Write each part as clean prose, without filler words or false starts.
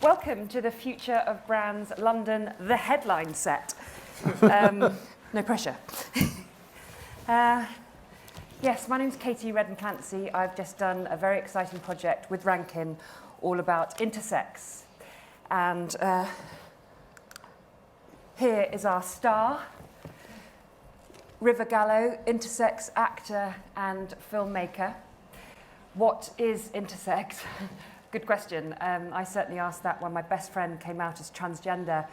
Welcome to the Future of Brands London, the headline set. No pressure. Yes, my name's Katie Reddin-Clancy. I've just done a very exciting project with Rankin all about intersex. And here is our star, River Gallo, intersex actor and filmmaker. What is intersex? Good question. I certainly asked that when my best friend came out as transgender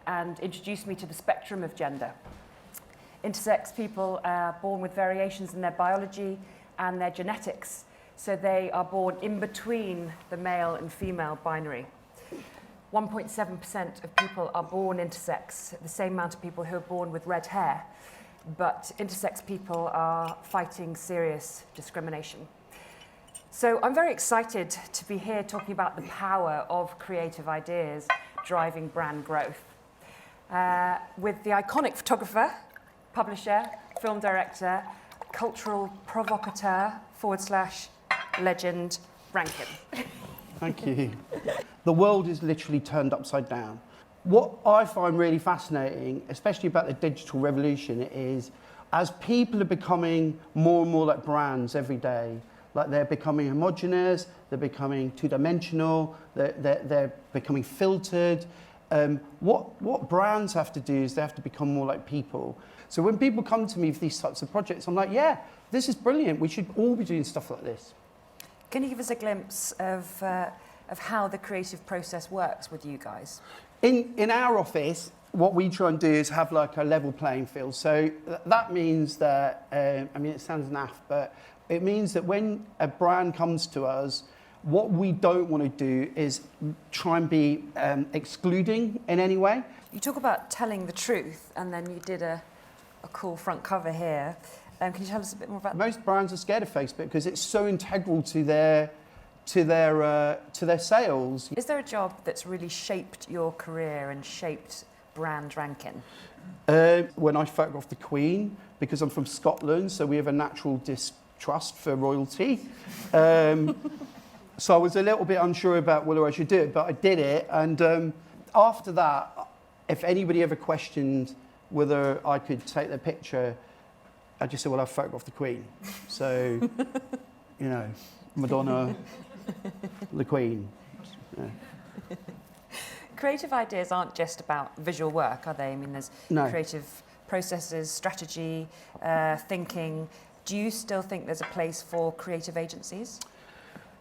and introduced me to the spectrum of gender. Intersex people are born with variations in their biology and their genetics, so they are born in between the male and female binary. 1.7% of people are born intersex, the same amount of people who are born with red hair, but intersex people are fighting serious discrimination. So I'm very excited to be here talking about the power of creative ideas driving brand growth. With the iconic photographer, publisher, film director, cultural provocateur / legend, Rankin. Thank you. The world is literally turned upside down. What I find really fascinating, especially about the digital revolution, is as people are becoming more and more like brands every day, like they're becoming homogenous, they're becoming two-dimensional, they're becoming filtered. What brands have to do is they have to become more like people. So when people come to me for these types of projects, I'm like, yeah, this is brilliant. We should all be doing stuff like this. Can you give us a glimpse of how the creative process works with you guys? In our office, what we try and do is have like a level playing field. So that means that, I mean, it sounds naff, but it means that when a brand comes to us, what we don't want to do is try and be excluding in any way. You talk about telling the truth, and then you did a cool front cover here. Can you tell us a bit more about that? Most brands are scared of Facebook because it's so integral to their sales. Is there a job that's really shaped your career and shaped brand Rankin? When I photographed the Queen, because I'm from Scotland, so we have a natural distrust for royalty. So I was a little bit unsure about whether I should do it, but I did it. And after that, if anybody ever questioned whether I could take their picture, I just said, well, I photographed the Queen. So, you know, Madonna, the Queen. Yeah. Creative ideas aren't just about visual work, are they? I mean, there's creative processes, strategy, thinking. Do you still think there's a place for creative agencies?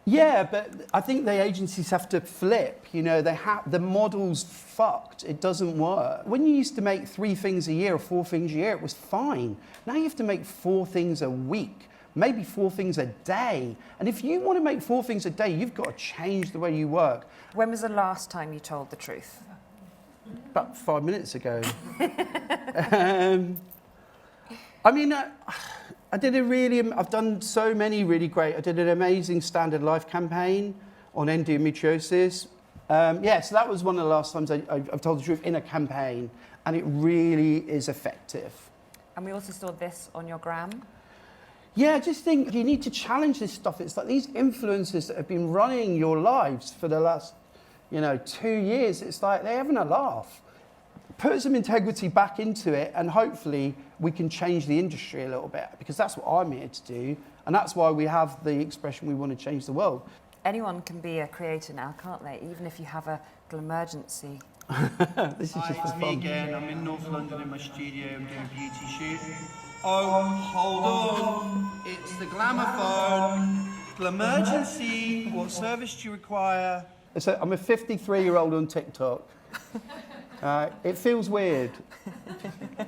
Yeah, but I think the agencies have to flip. You know, the model's fucked. It doesn't work. When you used to make 3 things a year or 4 things a year, it was fine. Now you have to make 4 things a week, maybe 4 things a day. And if you want to make 4 things a day, you've got to change the way you work. When was the last time you told the truth? About 5 minutes ago. I mean, I've done so many really great. I did an amazing Standard Life campaign on endometriosis. So that was one of the last times I've told the truth in a campaign, and it really is effective. And we also saw this on your gram. Yeah, I just think you need to challenge this stuff. It's like these influencers that have been running your lives for the last, 2 years. It's like they're having a laugh. Put some integrity back into it, and hopefully we can change the industry a little bit, because that's what I'm here to do, and that's why we have the expression we want to change the world. Anyone can be a creator now, can't they? Even if you have a glamergency. This is just it's fun. me again. I'm in North London in my studio. I'm doing a beauty shoot. Oh, hold on. It's the glamour phone. Glamergency. What service do you require? So I'm a 53-year-old on TikTok. It feels weird.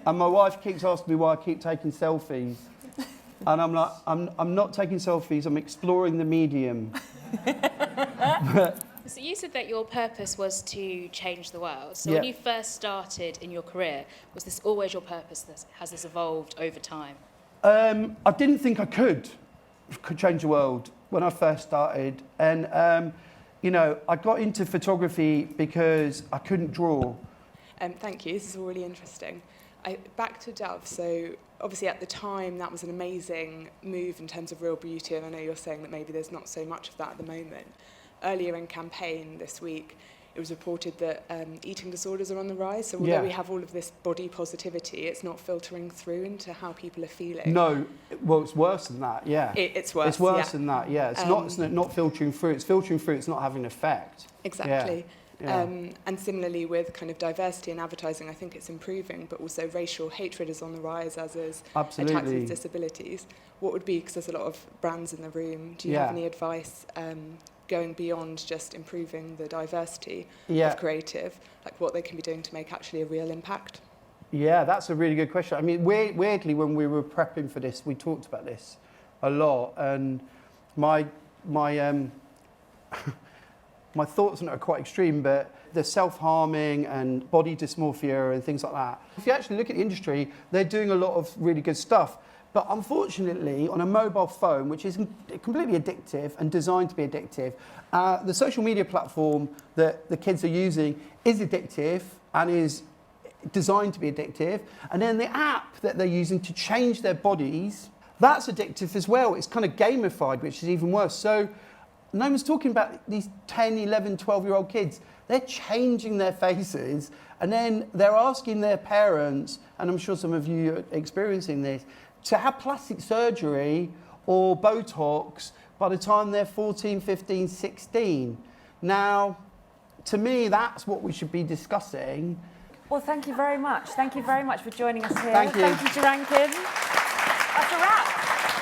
And my wife keeps asking me why I keep taking selfies. And I'm like, I'm not taking selfies, I'm exploring the medium. So you said that your purpose was to change the world. So Yeah. when you first started in your career, was this always your purpose? Has this evolved over time? I didn't think I could change the world when I first started. And, I got into photography because I couldn't draw. Thank you, this is all really interesting. Back to Dove, so obviously at the time that was an amazing move in terms of real beauty, and I know you're saying that maybe there's not so much of that at the moment. Earlier in campaign this week, it was reported that eating disorders are on the rise. So although we have all of this body positivity, it's not filtering through into how people are feeling. No, well, it's worse than that, yeah. It's worse. It's worse than that, yeah. It's not filtering through. It's filtering through. It's not having an effect. Exactly. Yeah. And similarly with kind of diversity in advertising, I think it's improving, but also racial hatred is on the rise, as is attacks with disabilities. What would be, because there's a lot of brands in the room, do you have any advice going beyond just improving the diversity of creative, like what they can be doing to make actually a real impact? Yeah, that's a really good question. I mean, weirdly, when we were prepping for this, we talked about this a lot, and my my thoughts on it are quite extreme, but the self-harming and body dysmorphia and things like that. If you actually look at the industry, they're doing a lot of really good stuff. But unfortunately, on a mobile phone, which is completely addictive and designed to be addictive, the social media platform that the kids are using is addictive and is designed to be addictive. And then the app that they're using to change their bodies, that's addictive as well. It's kind of gamified, which is even worse. So no one's talking about these 10, 11, 12-year-old kids. They're changing their faces, and then they're asking their parents, and I'm sure some of you are experiencing this, to have plastic surgery or Botox by the time they're 14, 15, 16. Now, to me, that's what we should be discussing. Well, thank you very much. Thank you very much for joining us here. Thank you. Thank you to Rankin. That's a wrap.